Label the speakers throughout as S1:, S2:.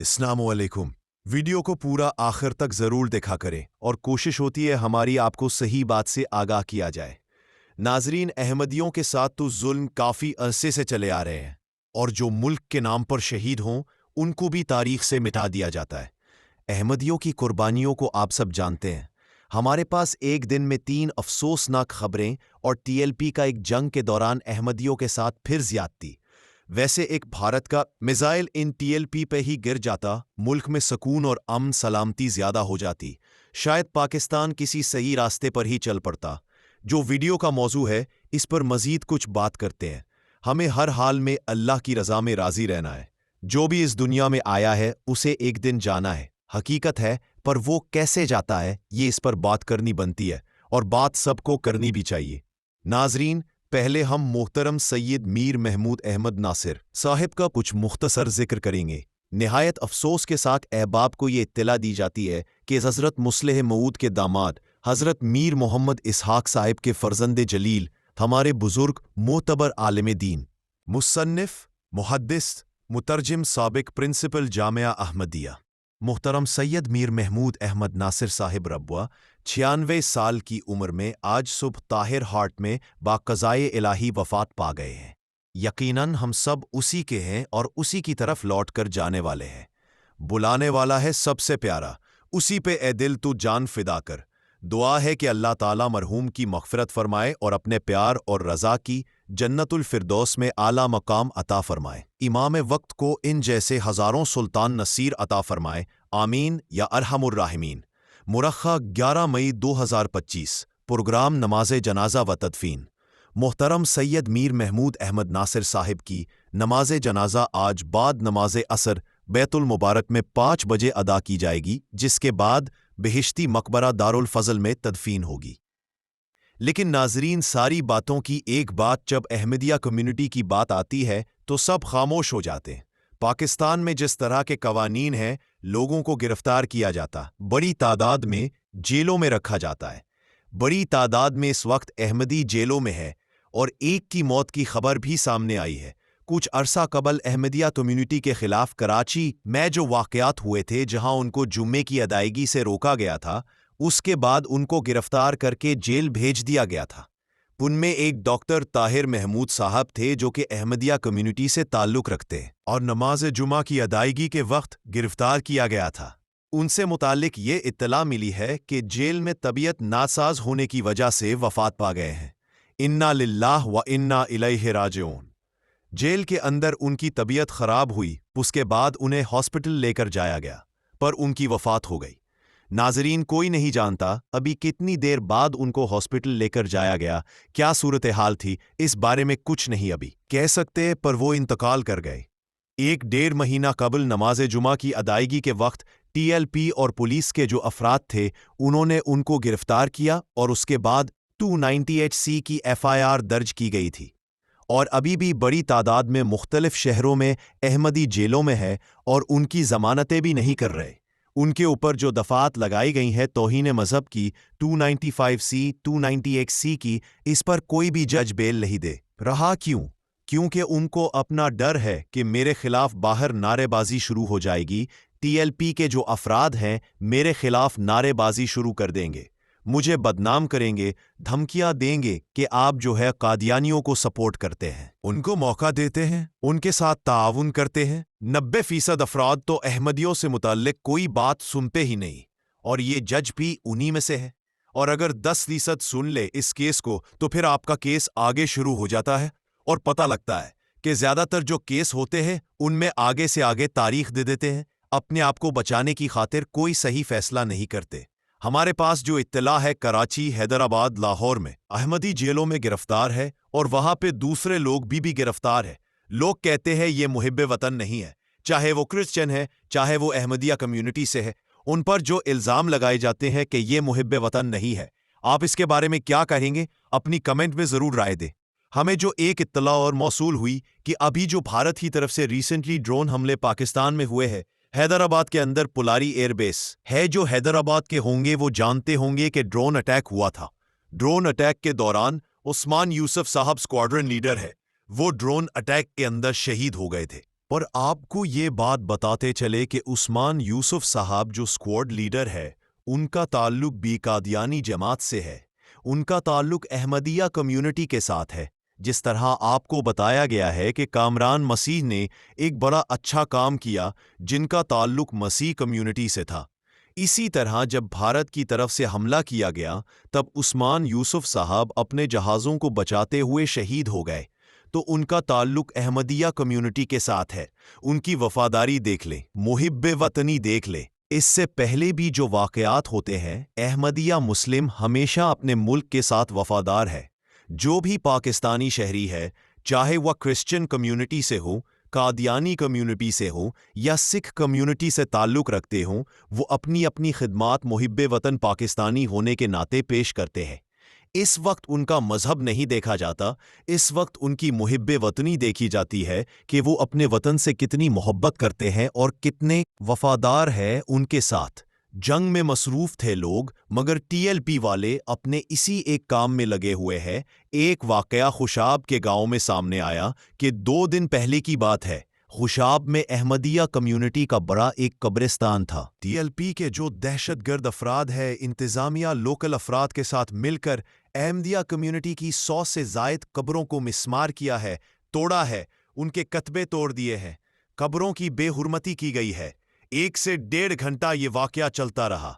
S1: अस्सलामुअलैकुम। वीडियो को पूरा आखिर तक ज़रूर देखा करें और कोशिश होती है हमारी आपको सही बात से आगाह किया जाए। नाजरीन, अहमदियों के साथ तो जुल्म काफ़ी अरसे से चले आ रहे हैं और जो मुल्क के नाम पर शहीद हों उनको भी तारीख से मिटा दिया जाता है। अहमदियों की कुर्बानियों को आप सब जानते हैं। हमारे पास एक दिन में 3 अफसोसनाक खबरें और टीएलपी का एक जंग के दौरान अहमदियों के साथ फिर ज्यादती। वैसे एक भारत का मिसाइल इन टीएलपी पे ही गिर जाता, मुल्क में सुकून और अमन सलामती ज्यादा हो जाती। शायद पाकिस्तान किसी सही रास्ते पर ही चल पड़ता। जो वीडियो का मौजू है, इस पर मजीद कुछ बात करते हैं। हमें हर हाल में अल्लाह की रज़ा में राज़ी रहना है। जो भी इस दुनिया में आया है उसे एक दिन जाना है, हकीकत है, पर वो कैसे जाता है ये इस पर बात करनी बनती है और बात सबको करनी भी चाहिए। नाजरीन, पहले हम मोहतरम सैयद मीर महमूद अहमद नासिर साहिब का कुछ मुख्तसर जिक्र करेंगे। निहायत अफसोस के साथ अहबाब को ये इत्तला दी जाती है कि हज़रत मुस्लिह मऊद के दामाद हज़रत मीर मोहम्मद इसहाक साहिब के फ़र्जंद जलील, हमारे बुज़ुर्ग मोतबर आलिम दीन, मुसन्निफ़, मुहद्दिस, मुतरजिम, साबिक प्रिंसिपल जामिया अहमदिया, मुहतरम सैयद मीर महमूद अहमद नासिर साहिब रब्वा 96 साल की उम्र में आज सुबह ताहिर हार्ट में बाक़ज़ाए इलाही वफ़ात पा गए हैं। यकीनन हम सब उसी के हैं और उसी की तरफ लौट कर जाने वाले हैं। बुलाने वाला है सबसे प्यारा, उसी पे ए दिल तू जान फिदा कर। दुआ है कि अल्लाह ताला मरहूम की मग़फ़िरत फ़रमाए और अपने प्यार और रज़ा की जन्नतुल फिरदौस में आला मकाम अता फ़रमाए। इमाम वक्त को इन जैसे हज़ारों सुल्तान नसीर अता फ़रमाए, आमीन या अरहमुर राहिमीन। मुरख़्ख़ा 11 मई 2025। प्रोग्राम नमाज जनाजा व तदफीन। मोहतरम सैयद मीर महमूद अहमद नासिर साहिब की नमाज जनाजा आज बाद नमाज असर बैतुल मुबारक में 5 बजे अदा की जाएगी, जिसके बाद बेहिश्ती मकबरा दारुल फजल में तदफीन होगी। लेकिन नाजरीन, सारी बातों की एक बात, जब अहमदिया कम्युनिटी की बात आती है तो सब खामोश हो जाते हैं। पाकिस्तान में जिस तरह के कवानीन हैं, लोगों को गिरफ्तार किया जाता, बड़ी तादाद में जेलों में रखा जाता है। बड़ी तादाद में इस वक्त अहमदी जेलों में है और एक की मौत की खबर भी सामने आई है। कुछ अरसा कबल अहमदिया कम्युनिटी के खिलाफ कराची में जो वाक़यात हुए थे, जहां उनको जुम्मे की अदायगी से रोका गया था, उसके बाद उनको गिरफ्तार करके जेल भेज दिया गया था। उनमें एक डॉक्टर ताहिर महमूद साहब थे जो कि अहमदिया कम्युनिटी से ताल्लुक़ रखते और नमाज जुमा की अदायगी के वक्त गिरफ्तार किया गया था। उनसे मुताल्लिक ये इत्तला मिली है कि जेल में तबीयत नासाज होने की वजह से वफ़ात पा गए हैं। इन्ना लिल्लाह व इन्ना इलैहि राजिऊन। जेल के अंदर उनकी तबीयत खराब हुई, उसके बाद उन्हें हॉस्पिटल लेकर जाया गया, पर उनकी वफ़ात हो गई। नाजरीन, कोई नहीं जानता अभी कितनी देर बाद उनको हॉस्पिटल लेकर जाया गया, क्या सूरत हाल थी, इस बारे में कुछ नहीं अभी कह सकते, पर वो इंतकाल कर गए। 1-1.5 महीना कबल नमाज जुमा की अदायगी के वक्त टीएलपी और पुलिस के जो अफराद थे, उन्होंने उनको गिरफ्तार किया और उसके बाद 298C की एफआईआर दर्ज की गई थी और अभी भी बड़ी तादाद में मुख्तलिफ शहरों में अहमदी जेलों में है और उनकी ज़मानतें भी नहीं कर रहे। उनके ऊपर जो दफ़ात लगाई गई हैं तौहीन मज़हब की 295C, 298C की, इस पर कोई भी जज बेल नहीं दे रहा। क्यों? क्योंकि उनको अपना डर है कि मेरे खिलाफ बाहर नारेबाजी शुरू हो जाएगी। टीएलपी के जो अफराद हैं मेरे खिलाफ नारेबाजी शुरू कर देंगे, मुझे बदनाम करेंगे, धमकियां देंगे कि आप जो है कादियानियों को सपोर्ट करते हैं, उनको मौका देते हैं, उनके साथ ताआवुन करते हैं। 90% अफराद तो अहमदियों से मुताल्लिक कोई बात सुनते ही नहीं और ये जज भी उन्हीं में से है। और अगर 10% सुन ले इस केस को तो फिर आपका केस आगे शुरू हो जाता है और पता लगता है कि ज़्यादातर जो केस होते हैं उनमें आगे से आगे तारीख दे देते हैं। अपने आप को बचाने की खातिर कोई सही फैसला नहीं करते। हमारे पास जो इत्तला है, कराची, हैदराबाद, लाहौर में अहमदी जेलों में गिरफ्तार है और वहां पे दूसरे लोग भी गिरफ्तार है। लोग कहते हैं ये मुहिब्बे वतन नहीं है, चाहे वो क्रिश्चियन है, चाहे वो अहमदिया कम्युनिटी से है। उन पर जो इल्ज़ाम लगाए जाते हैं कि ये मुहिब्बे वतन नहीं है, आप इसके बारे में क्या कहेंगे? अपनी कमेंट में ज़रूर राय दें। हमें जो एक इत्तला और मौसूल हुई कि अभी जो भारत की तरफ से रिसेंटली ड्रोन हमले पाकिस्तान में हुए हैं, हैदराबाद के अंदर पुलारी एयरबेस है, जो हैदराबाद के होंगे वो जानते होंगे कि ड्रोन अटैक हुआ था। ड्रोन अटैक के दौरान उस्मान यूसुफ साहब स्क्वाड्रन लीडर है, वो ड्रोन अटैक के अंदर शहीद हो गए थे। پر آپ کو یہ بات بتاتے چلے کہ عثمان یوسف صاحب جو اسکواڈ لیڈر ہے ان کا تعلق بھی قادیانی جماعت سے ہے، ان کا تعلق احمدیہ کمیونٹی کے ساتھ ہے۔ جس طرح آپ کو بتایا گیا ہے کہ کامران مسیح نے ایک بڑا اچھا کام کیا جن کا تعلق مسیح کمیونٹی سے تھا، اسی طرح جب بھارت کی طرف سے حملہ کیا گیا تب عثمان یوسف صاحب اپنے جہازوں کو بچاتے ہوئے شہید ہو گئے، تو ان کا تعلق احمدیہ کمیونٹی کے ساتھ ہے۔ ان کی وفاداری دیکھ لیں، محب وطنی دیکھ لیں۔ اس سے پہلے بھی جو واقعات ہوتے ہیں، احمدیہ مسلم ہمیشہ اپنے ملک کے ساتھ وفادار ہے۔ جو بھی پاکستانی شہری ہے، چاہے وہ کرسچن کمیونٹی سے ہو، قادیانی کمیونٹی سے ہو یا سکھ کمیونٹی سے تعلق رکھتے ہوں، وہ اپنی اپنی خدمات محب وطن پاکستانی ہونے کے ناطے پیش کرتے ہیں۔ اس وقت ان کا مذہب نہیں دیکھا جاتا، اس وقت ان کی محب وطنی دیکھی جاتی ہے کہ وہ اپنے وطن سے کتنی محبت کرتے ہیں اور کتنے وفادار ہیں ان کے ساتھ۔ جنگ میں مصروف تھے لوگ، مگر ٹی ایل پی والے اپنے اسی ایک کام میں لگے ہوئے ہیں۔ ایک واقعہ خوشاب کے گاؤں میں سامنے آیا کہ 2 دن پہلے کی بات ہے۔ خوشاب میں احمدیہ کمیونٹی کا بڑا ایک قبرستان تھا۔ ٹی ایل پی کے جو دہشت گرد افراد ہیں، انتظامیہ لوکل افراد کے ساتھ مل کر احمدیہ کمیونٹی کی 100 سے زائد قبروں کو مسمار کیا ہے، توڑا ہے، ان کے کتبے توڑ دیے ہیں، قبروں کی بے حرمتی کی گئی ہے۔ 1 سے 1.5 گھنٹہ یہ واقعہ چلتا رہا۔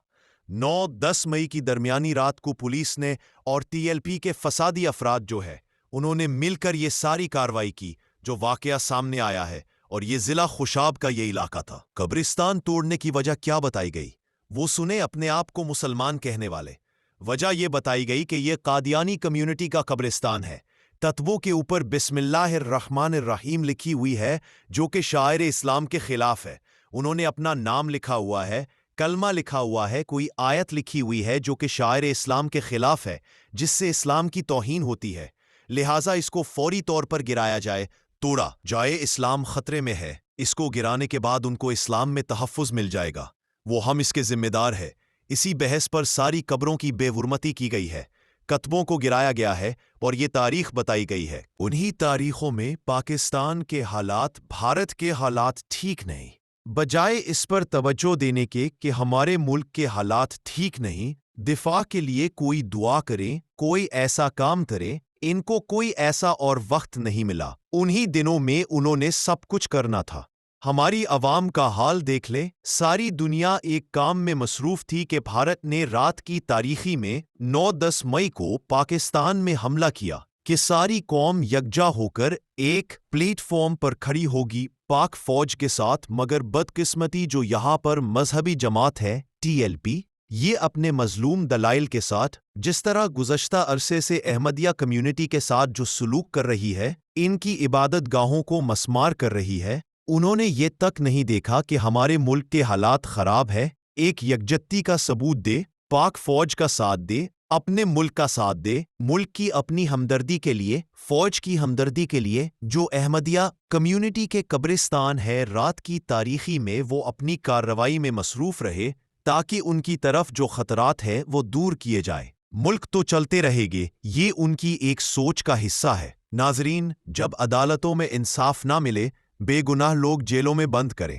S1: 9-10 مئی کی درمیانی رات کو پولیس نے اور ٹی ایل پی کے فسادی افراد جو ہے انہوں نے مل کر یہ ساری کارروائی کی جو واقعہ سامنے آیا ہے، اور یہ ضلع خوشاب کا یہ علاقہ تھا۔ قبرستان توڑنے کی وجہ کیا بتائی گئی؟ وہ سنیں اپنے آپ کو مسلمان کہنے والے۔ وجہ یہ بتائی گئی کہ یہ قادیانی کمیونٹی کا قبرستان ہے۔ تتبوں کے اوپر بسم اللہ الرحمن الرحیم لکھی ہوئی ہے جو کہ شاعر اسلام کے خلاف ہے۔ انہوں نے اپنا نام لکھا ہوا ہے، کلمہ لکھا ہوا ہے، کوئی آیت لکھی ہوئی ہے جو کہ شاعر اسلام کے خلاف ہے، جس سے اسلام کی توہین ہوتی ہے۔ لہٰذا اس کو فوری طور پر گرایا جائے، توڑا جائے۔ اسلام خطرے میں ہے، اس کو گرانے کے بعد ان کو اسلام میں تحفظ مل جائے گا، وہ ہم اس کے ذمہ دار ہے۔ اسی بحث پر ساری قبروں کی بے حرمتی کی گئی ہے، کتبوں کو گرایا گیا ہے اور یہ تاریخ بتائی گئی ہے۔ انہی تاریخوں میں پاکستان کے حالات، بھارت کے حالات ٹھیک نہیں، بجائے اس پر توجہ دینے کے کہ ہمارے ملک کے حالات ٹھیک نہیں، دفاع کے لیے کوئی دعا کرے، کوئی ایسا کام کرے۔ ان کو کوئی ایسا اور وقت نہیں ملا، انہی دنوں میں انہوں نے سب کچھ کرنا تھا۔ ہماری عوام کا حال دیکھ لیں، ساری دنیا ایک کام میں مصروف تھی کہ بھارت نے رات کی تاریخی میں 9-10 مئی کو پاکستان میں حملہ کیا کہ ساری قوم یکجا ہو کر ایک پلیٹ فارم پر کھڑی ہوگی پاک فوج کے ساتھ، مگر بدقسمتی جو یہاں پر مذہبی جماعت ہے ٹی ایل پی، یہ اپنے مظلوم دلائل کے ساتھ جس طرح گزشتہ عرصے سے احمدیہ کمیونٹی کے ساتھ جو سلوک کر رہی ہے، ان کی عبادت گاہوں کو مسمار کر رہی ہے، انہوں نے یہ تک نہیں دیکھا کہ ہمارے ملک کے حالات خراب ہے۔ ایک یکجہتی کا ثبوت دے، پاک فوج کا ساتھ دے، اپنے ملک کا ساتھ دے، ملک کی اپنی ہمدردی کے لیے، فوج کی ہمدردی کے لیے۔ جو احمدیہ کمیونٹی کے قبرستان ہے، رات کی تاریخی میں وہ اپنی کارروائی میں مصروف رہے تاکہ ان کی طرف جو خطرات ہیں وہ دور کیے جائیں۔ ملک تو چلتے رہے گے، یہ ان کی ایک سوچ کا حصہ ہے۔ ناظرین، جب عدالتوں میں انصاف نہ ملے، بے گناہ لوگ جیلوں میں بند کریں۔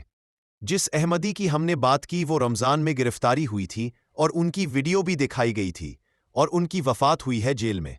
S1: جس احمدی کی ہم نے بات کی وہ رمضان میں گرفتاری ہوئی تھی اور ان کی ویڈیو بھی دکھائی گئی تھی اور ان کی وفات ہوئی ہے جیل میں۔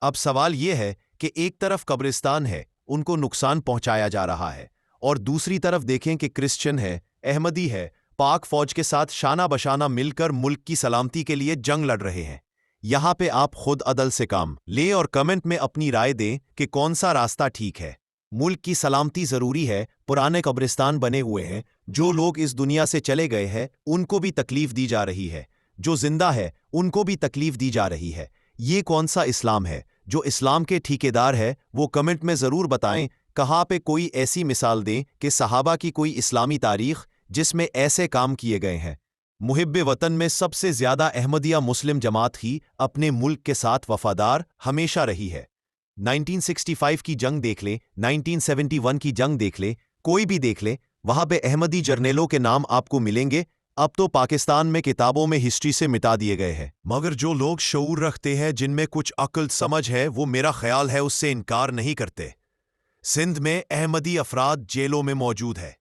S1: اب سوال یہ ہے کہ ایک طرف قبرستان ہے، ان کو نقصان پہنچایا جا رہا ہے، اور دوسری طرف دیکھیں کہ کرسچن ہے، احمدی ہے، پاک فوج کے ساتھ شانہ بشانہ مل کر ملک کی سلامتی کے لیے جنگ لڑ رہے ہیں۔ یہاں پہ آپ خود عدل سے کام لیں اور کمنٹ میں اپنی رائے دیں کہ کون سا راستہ ٹھیک ہے۔ ملک کی سلامتی ضروری ہے، پرانے قبرستان بنے ہوئے ہیں، جو لوگ اس دنیا سے چلے گئے ہیں ان کو بھی تکلیف دی جا رہی ہے، جو زندہ ہے ان کو بھی تکلیف دی جا رہی ہے۔ یہ کون سا اسلام ہے؟ جو اسلام کے ٹھیکیدار ہے وہ کمنٹ میں ضرور بتائیں، کہاں پہ کوئی ایسی مثال دیں کہ صحابہ کی کوئی اسلامی تاریخ جس میں ایسے کام کیے گئے ہیں۔ محب وطن میں سب سے زیادہ احمدیہ مسلم جماعت ہی اپنے ملک کے ساتھ وفادار ہمیشہ رہی ہے۔ 1965 کی جنگ دیکھ لیں، 1971 کی جنگ دیکھ لیں، کوئی بھی دیکھ لیں، وہاں پہ احمدی جرنیلوں کے نام آپ کو ملیں گے۔ اب تو پاکستان میں کتابوں میں ہسٹری سے مٹا دیے گئے ہیں، مگر جو لوگ شعور رکھتے ہیں، جن میں کچھ عقل سمجھ ہے، وہ میرا خیال ہے اس سے انکار نہیں کرتے۔ सिंध में अहमदी अफराद जेलों में मौजूद है।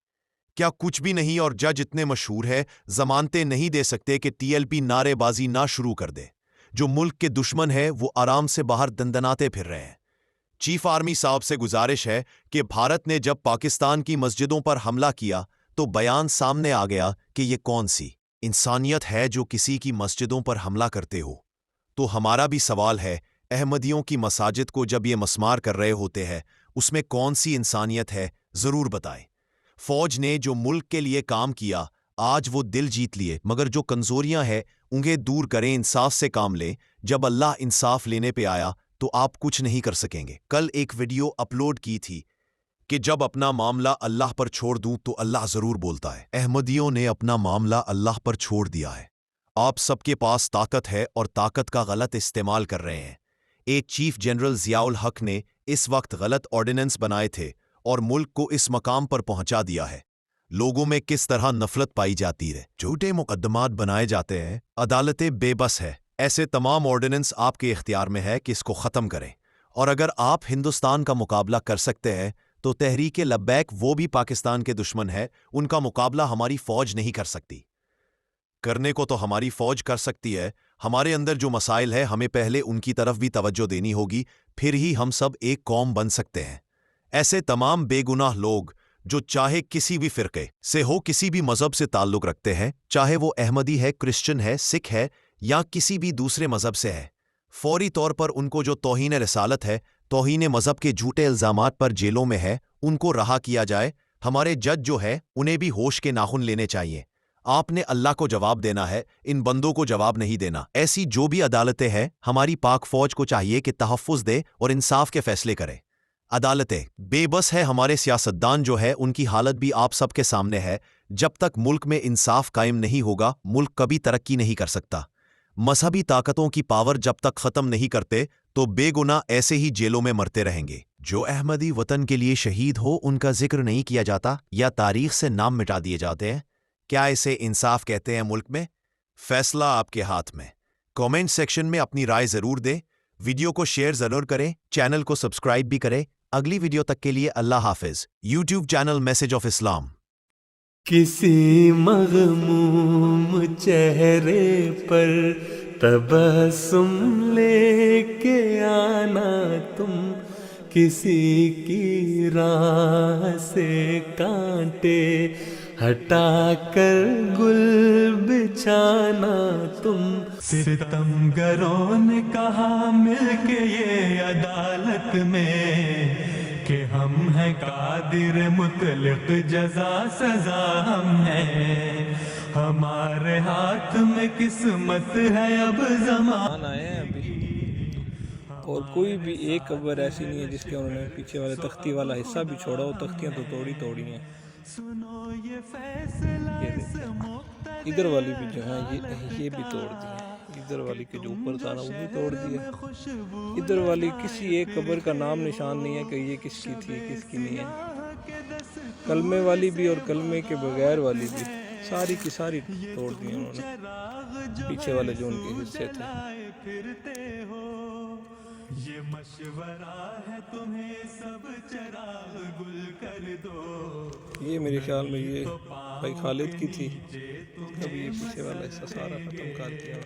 S1: क्या कुछ भी नहीं और जज इतने मशहूर है जमानतें नहीं दे सकते कि टीएलपी नारेबाजी ना शुरू कर दे। जो मुल्क के दुश्मन है वो आराम से बाहर दंदनाते फिर रहे हैं। चीफ आर्मी साहब से गुजारिश है कि भारत ने जब पाकिस्तान की मस्जिदों पर हमला किया तो बयान सामने आ गया कि ये कौन सी इंसानियत है जो किसी की मस्जिदों पर हमला करते हो। तो हमारा भी सवाल है, अहमदियों की मसाजिद को जब ये मस्मार कर रहे होते हैं उसमें कौन सी इंसानियत है, जरूर बताएं। फौज ने जो मुल्क के लिए काम किया आज वो दिल जीत लिए, मगर जो कमजोरियां हैं उन्हें दूर करें, इंसाफ से काम लें। जब अल्लाह इंसाफ लेने पे आया तो आप कुछ नहीं कर सकेंगे। कल एक वीडियो अपलोड की थी कि जब अपना मामला अल्लाह पर छोड़ दूं तो अल्लाह जरूर बोलता है। अहमदियों ने अपना मामला अल्लाह पर छोड़ दिया है। आप सबके पास ताकत है और ताकत का गलत इस्तेमाल कर रहे हैं। एक चीफ जनरल जियाउल हक ने इस वक्त गलत ऑर्डिनेंस बनाए थे और मुल्क को इस मकाम पर पहुंचा दिया है। लोगों में किस तरह नफरत पाई जाती है, झूठे मुकदमात बनाए जाते हैं, अदालतें बेबस है। ऐसे तमाम ऑर्डिनेंस आपके इख्तियार में है कि इसको ख़त्म करें। और अगर आप हिंदुस्तान का मुकाबला कर सकते हैं तो तहरीके लब्बैक वो भी पाकिस्तान के दुश्मन है, उनका मुकाबला हमारी फौज नहीं कर सकती। करने को तो हमारी फौज कर सकती है। हमारे अंदर जो मसाइल है हमें पहले उनकी तरफ भी तवज्जो देनी होगी, फिर ही हम सब एक कौम बन सकते हैं। ऐसे तमाम बेगुनाह लोग जो चाहे किसी भी फिरके से हो, किसी भी मजहब से ताल्लुक रखते हैं, चाहे वो अहमदी है, क्रिश्चियन है, सिख है या किसी भी दूसरे मजहब से है, फौरी तौर पर उनको जो तौहीन रिसालत है, तौहीन मजहब के झूठे इल्जामात पर जेलों में है, उनको रहा किया जाए। हमारे जज जो है उन्हें भी होश के नाखून लेने चाहिए। आपने अल्लाह को जवाब देना है, इन बंदों को जवाब नहीं देना। ऐसी जो भी अदालतें हैं हमारी पाक फौज को चाहिए कि तहफ़्फ़ुज़ दे और इंसाफ के फैसले करे। अदालतें बेबस है, हमारे सियासतदान जो है उनकी हालत भी आप सबके सामने है। जब तक मुल्क में इंसाफ कायम नहीं होगा मुल्क कभी तरक्की नहीं कर सकता। मजहबी ताकतों की पावर जब तक ख़त्म नहीं करते तो बेगुनाह ऐसे ही जेलों में मरते रहेंगे। जो अहमदी वतन के लिए शहीद हो उनका जिक्र नहीं किया जाता या तारीख से नाम मिटा दिए जाते हैं। क्या इसे इंसाफ कहते हैं मुल्क में? फैसला आपके हाथ में। कमेंट सेक्शन में अपनी राय जरूर दें, वीडियो को शेयर जरूर करें, चैनल को सब्सक्राइब भी करें। अगली वीडियो तक के लिए अल्लाह हाफिज। YouTube channel message of Islam.
S2: किसी मग़मूम चेहरे पर तबस्सुम लेके आना तुम, किसी की राह से कांटे हटा कर गुल बिछाना तुम। सितमगरों ने कहा मिलके ये अदालत में कि हम हैं कादिर मुतलक, जजा सजा हम हैं, हमारे हाथ में किस्मत है अब ज़माना
S3: आए हैं अभी। और कोई भी एक कब्र ऐसी नहीं है जिसके उन्होंने पीछे वाले तख्ती वाला हिस्सा भी छोड़ा हो। तख्तियाँ तो तोड़ी हैं। ये देखिए इधर वाली भी जो है ये भी तोड़ दी है। इधर वाली के जो ऊपर था ना वो भी तोड़ दिया। इधर वाली किसी एक कब्र का नाम निशान नहीं है कि ये किसकी थी किसकी नहीं है। कलमे वाली भी और कलमे के बगैर वाली भी सारी की सारी तोड़ दी उन्होंने, पीछे वाले जो उनके हिस्से थे।
S2: ये मशवरा है तुम्हें सब चराग गुल कर दो।
S3: ये मेरे ख्याल में ये भाई खालिद की थी। अभी ये पीछे वाला हिस्सा सारा खत्म कर दिया।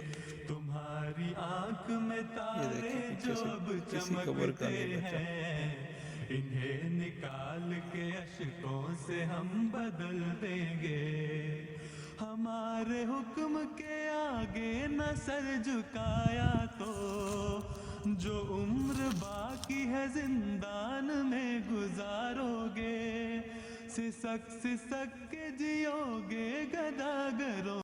S2: तुम्हारी आंख में
S3: ये देखिए पीछे से किसी कब्र का नहीं बचा।
S2: इन्हें निकाल के अशकों से हम बदल देंगे, हमारे हुक्म के आगे न सर झुकाया तो जो उम्र बाकी है जिंदान में गुजारोगे, सिसक के जियोगे गदागरों।